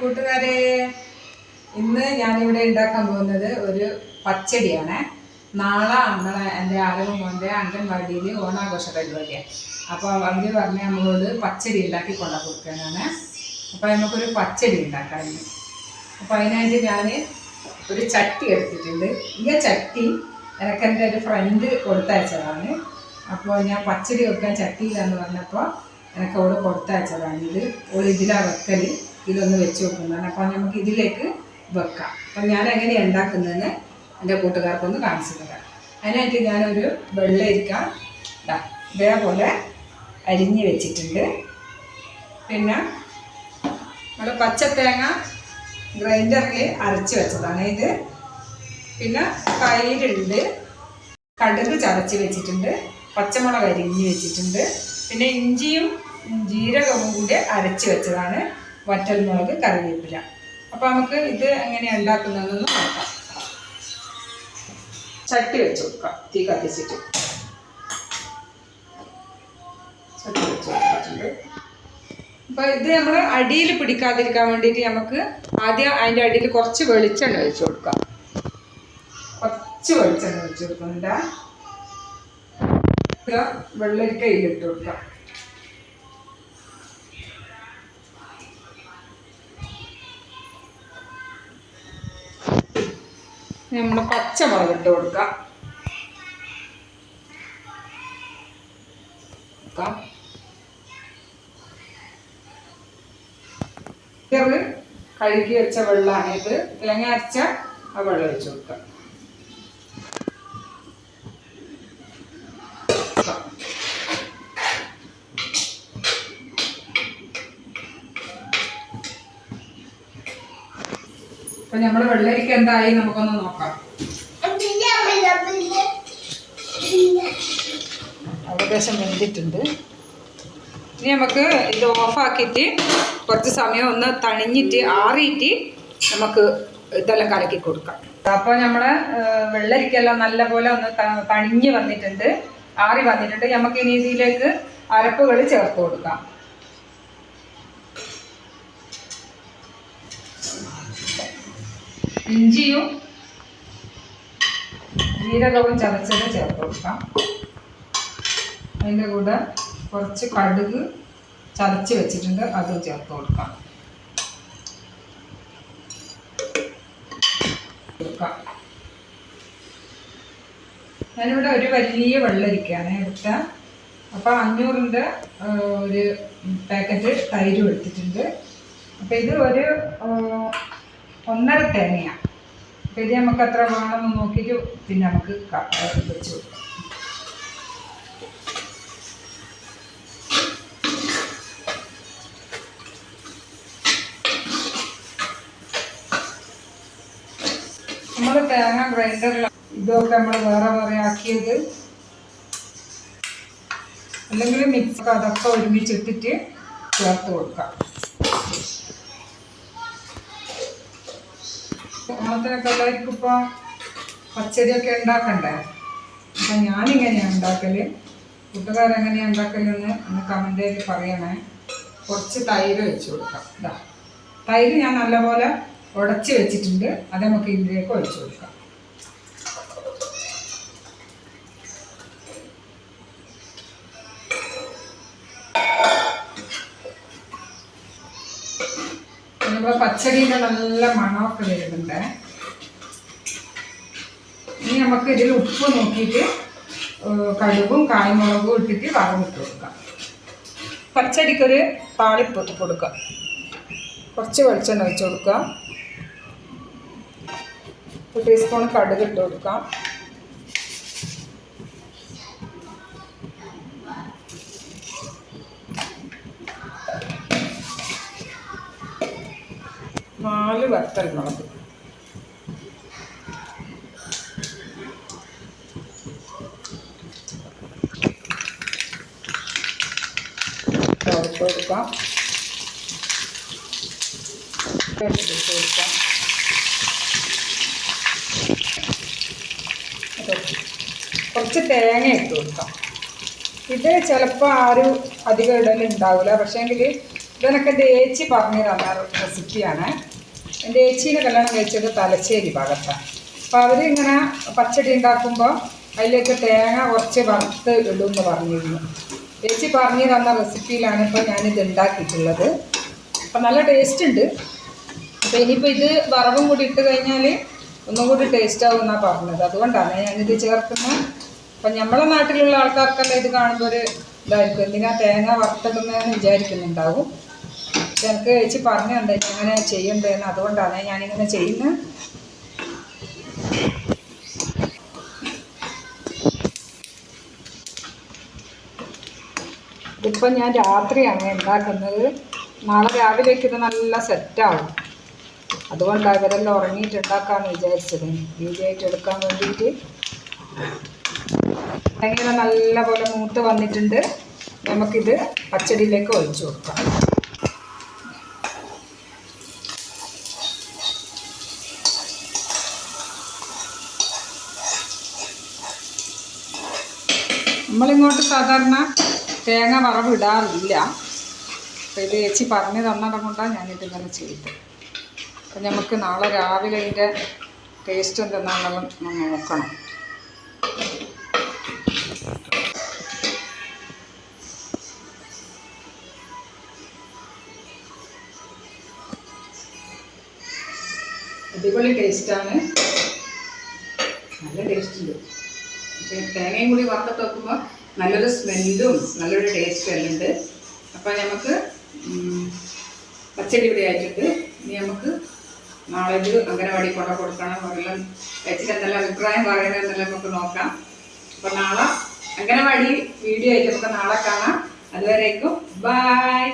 കൂട്ടുകാരെ, ഇന്ന് ഞാനിവിടെ ഉണ്ടാക്കാൻ പോകുന്നത് ഒരു പച്ചടിയാണ്. നാളെ എൻ്റെ ആരവം മോൻ്റെ അംഗൻവാടിയിൽ ഓണാഘോഷ പരിപാടിയാണ്. അപ്പോൾ അവർ പറഞ്ഞ നമ്മളോട് പച്ചടി ഉണ്ടാക്കി കൊണ്ടു കൊടുക്കാനാണ്. അപ്പോൾ നമുക്കൊരു പച്ചടി ഉണ്ടാക്കാൻ. അപ്പോൾ അതിനായിട്ട് ഞാൻ ഒരു ചട്ടി എടുത്തിട്ടുണ്ട്. ഈ ചട്ടി എനിക്കെൻ്റെ ഒരു ഫ്രണ്ട് കൊടുത്തയച്ചതാണ്. അപ്പോൾ ഞാൻ പച്ചടി വെക്കാൻ ചട്ടിയിലാന്ന് പറഞ്ഞപ്പോൾ എനിക്ക് അവൾ കൊടുത്തയച്ചതാണ്. ഓൾ ഇതിലാണ് വെക്കൽ, ഇതിലൊന്ന് വെച്ച് വെക്കുന്നതാണ്. അപ്പോൾ നമുക്ക് ഇതിലേക്ക് വെക്കാം. അപ്പം ഞാൻ എങ്ങനെയാണ് ഉണ്ടാക്കുന്നതെന്ന് എൻ്റെ കൂട്ടുകാർക്കൊന്ന് കാണിച്ചു തരാം. അതിനായിട്ട് ഞാനൊരു വെള്ളരിക്ക ഇതേപോലെ അരിഞ്ഞ് വെച്ചിട്ടുണ്ട്. പിന്നെ നമ്മൾ പച്ചത്തേങ്ങ ഗ്രൈൻഡറിൽ അരച്ച് വെച്ചതാണ് ഇത്. പിന്നെ തൈരുണ്ട്, കടുക് ചതച്ച് വെച്ചിട്ടുണ്ട്, പച്ചമുളക് അരിഞ്ഞ് വെച്ചിട്ടുണ്ട്, പിന്നെ ഇഞ്ചിയും ജീരകവും കൂടി അരച്ച് വെച്ചതാണ്, വറ്റൽമുളക്, കറിവേപ്പില. അപ്പോൾ നമുക്ക് ഇത് എങ്ങനെയാണ് ഉണ്ടാക്കുന്നതെന്ന് നോക്കാം. ചട്ടി വെച്ച് കൊടുക്കാം, തീ കത്തിച്ചിട്ട് ചട്ടി വെച്ച് കൊടുത്തിട്ടുണ്ട്. അപ്പോൾ ഇത് നമ്മൾ അടിയിൽ പിടിക്കാതിരിക്കാൻ വേണ്ടിയിട്ട് നമുക്ക് ആദ്യം അതിൻ്റെ അടിയിൽ കുറച്ച് വെളിച്ചെണ്ണ ഒഴിച്ച് കൊടുക്കാം. കുറച്ച് വെളിച്ചെണ്ണ ഒഴിച്ച് കൊടുക്കുന്നുണ്ട്. വെള്ളരിക്കയിലിട്ട് കൊടുക്കാം. നമ്മൾ പച്ചമുളക് ഇട്ട് കൊടുക്കാം. ഇത് കഴുകി വെച്ച വെള്ളമാണ്. ഇത് തേങ്ങ അരച്ച ആ വെള്ളം ഒഴിച്ച് കൊടുക്കാം. അപ്പൊ നമ്മള് വെള്ളരിക്ക എന്തായി നമുക്കൊന്ന് നോക്കാം. ഏകദേശം വെന്തിട്ടുണ്ട്. ഇനി നമുക്ക് ഇത് ഓഫാക്കിയിട്ട് കുറച്ച് സമയം ഒന്ന് തണിഞ്ഞിട്ട് ആറിയിട്ട് നമുക്ക് ഇതെല്ലാം കലക്കി കൊടുക്കാം. അപ്പോൾ നമ്മളെ വെള്ളരിക്കെല്ലാം നല്ലപോലെ ഒന്ന് തണിഞ്ഞ് വന്നിട്ടുണ്ട്, ആറി വന്നിട്ടുണ്ട്. നമുക്ക് ഇനി ഇതിലേക്ക് അരപ്പുകൾ ചേർത്ത് കൊടുക്കാം. ഇഞ്ചിയും ജീരകവും ചതച്ചത് ചേർത്ത് കൊടുക്കാം. അതിൻ്റെ കൂടെ കുറച്ച് കടുക് ചതച്ച് വെച്ചിട്ടുണ്ട്, അതും ചേർത്ത് കൊടുക്കാം. ഞാനിവിടെ ഒരു വലിയ വെള്ളരിക്കയാണ് എടുത്ത. അപ്പോൾ 500ൻ്റെ ഒരു പാക്കറ്റ് തൈരും എടുത്തിട്ടുണ്ട്. അപ്പോൾ ഇത് ഒരു 1.5 തേങ്ങയാണ്. അപ്പോൾ ഇത് നമുക്ക് എത്ര വേണമെന്ന് നോക്കിയിട്ട് പിന്നെ നമുക്ക് വെച്ച് കൊടുക്കാം. നമ്മൾ തേങ്ങ ഗ്രൈൻഡറിൽ ഇതൊക്കെ നമ്മൾ വേറെ വേറെ ആക്കിയത്, അല്ലെങ്കിൽ മിക്സ് അതൊക്കെ ഒരുമിച്ചിട്ടിട്ട് ചേർത്ത് കൊടുക്കാം. ഓണത്തിനൊക്കെ എല്ലാവർക്കും ഇപ്പോൾ പച്ചടിയൊക്കെ ഉണ്ടാക്കണ്ടേ. അപ്പം ഞാനിങ്ങനെയാണ് ഉണ്ടാക്കൽ. കൂട്ടുകാരെങ്ങനെയാണ് ഉണ്ടാക്കലെന്ന് ഒന്ന് കമൻ്റ് ചെയ്ത് പറയണേ. കുറച്ച് തൈര് വെച്ച് കൊടുക്കാം. ഇതാ തൈര് ഞാൻ നല്ലപോലെ ഉടച്ച് വെച്ചിട്ടുണ്ട്, അത് നമുക്ക് ഇതിലേക്ക് ഒഴിച്ച് കൊടുക്കാം. നമ്മുടെ പച്ചടിയുടെ നല്ല മണമൊക്കെ വരുന്നുണ്ട്. ഇനി നമുക്ക് ഇതിൽ ഉപ്പ് നോക്കിയിട്ട് കടുകും കായ്മുളകും ഇട്ടിട്ട് വറവിട്ട് കൊടുക്കാം. പച്ചടിക്കൊരു താളിപ്പ് കൊടുക്കാം. കുറച്ച് വെളിച്ചെണ്ണ ഒഴിച്ച് കൊടുക്കാം. 1 ടീസ്പൂൺ കടുക് ഇട്ട് കൊടുക്കാം. നാല് വറ്റൽമുളക്. കൊടുക്കാം. കുറച്ച് തേങ്ങ ഇട്ട് കൊടുക്കാം. ഇത് ചിലപ്പോൾ ആരും അധികം ഇടലുണ്ടാവില്ല, പക്ഷേങ്കിൽ ഇതെനക്ക് എൻ്റെ ഏച്ചി പറഞ്ഞു തന്ന റെസിപ്പിയാണ്. എൻ്റെ ഏച്ചീനെ കല്യാണം കഴിച്ചത് തലശ്ശേരി ഭാഗത്താണ്. അപ്പോൾ അവരിങ്ങനെ പച്ചടി ഉണ്ടാക്കുമ്പോൾ അതിലേക്ക് തേങ്ങ കുറച്ച് വറുത്ത് ഇടുമെന്ന് പറഞ്ഞിരുന്നു. ചേച്ചി പറഞ്ഞു തന്ന റെസിപ്പിയിലാണ് ഇപ്പോൾ ഞാനിത് ഉണ്ടാക്കിയിട്ടുള്ളത്. അപ്പം നല്ല ടേസ്റ്റ് ഉണ്ട്. അപ്പോൾ ഇനിയിപ്പോൾ ഇത് വറവും കൂടി ഇട്ട് കഴിഞ്ഞാൽ ഒന്നും കൂടി ടേസ്റ്റ് ആവും എന്നാണ് പറഞ്ഞത്. അതുകൊണ്ടാണ് ഞാനിത് ചേർക്കുന്നത്. അപ്പം നമ്മളെ നാട്ടിലുള്ള ആൾക്കാർക്കെല്ലാം ഇത് കാണുമ്പോൾ ഒരു ഇതായിരിക്കും, എന്തിനാ തേങ്ങ വറുത്തിടുന്നതെന്ന് വിചാരിക്കുന്നുണ്ടാവും. പക്ഷെ എനിക്ക് ചേച്ചി പറഞ്ഞു തന്നേ എങ്ങനെ ചെയ്യണ്ടേന്ന്, അതുകൊണ്ടാണ് ഞാനിങ്ങനെ ചെയ്യുന്നത്. ഇതിപ്പം ഞാൻ രാത്രിയാണ് ഉണ്ടാക്കുന്നത്. നാളെ രാവിലേക്ക് ഇത് നല്ല സെറ്റാവും. അതുകൊണ്ടാണ് ഇവരെല്ലാം ഉറങ്ങിയിട്ട് ഉണ്ടാക്കാമെന്ന് വിചാരിച്ചത്, ഈസിയായിട്ട് എടുക്കാൻ വേണ്ടിയിട്ട്. തേങ്ങ നല്ല പോലെ മൂത്ത് വന്നിട്ടുണ്ട്. നമുക്കിത് പച്ചടിയിലേക്ക് ഒഴിച്ചു കൊടുക്കാം. നമ്മളിങ്ങോട്ട് സാധാരണ തേങ്ങ വറവ് ഇടാറില്ല. അപ്പോൾ ഇത് ചേച്ചി പറഞ്ഞു തന്നത് കൊണ്ടാണ് ഞാനിതിങ്ങനെ ചെയ്തത്. അപ്പം നമുക്ക് നാളെ രാവിലെ ഇതിൻ്റെ ടേസ്റ്റ് എന്തെന്നാണെന്നും നോക്കണം. അടിപൊളി ടേസ്റ്റാണ്, നല്ല ടേസ്റ്റുണ്ട്. പക്ഷേ തേങ്ങയും കൂടി വറുത്തിട്ട് വെക്കുമ്പോൾ നല്ലൊരു സ്മെല്ലും നല്ലൊരു ടേസ്റ്റും എല്ലാം ഉണ്ട്. അപ്പോൾ നമുക്ക് പച്ചടി ഇവിടെ ആയിട്ടുണ്ട്. ഇനി നമുക്ക് നാളെ ഇത് അംഗനവാടി കൊണ്ട് കൊടുക്കണം. അവരെല്ലാം വെച്ചിട്ട് എന്തെല്ലാം അഭിപ്രായം പറയണമെന്നെല്ലാം നമുക്ക് നോക്കാം. അപ്പോൾ നാളെ അംഗനവാടി വീഡിയോ ആയിട്ട് നമുക്ക് നാളെ കാണാം. അതുവരേക്കും ബൈ.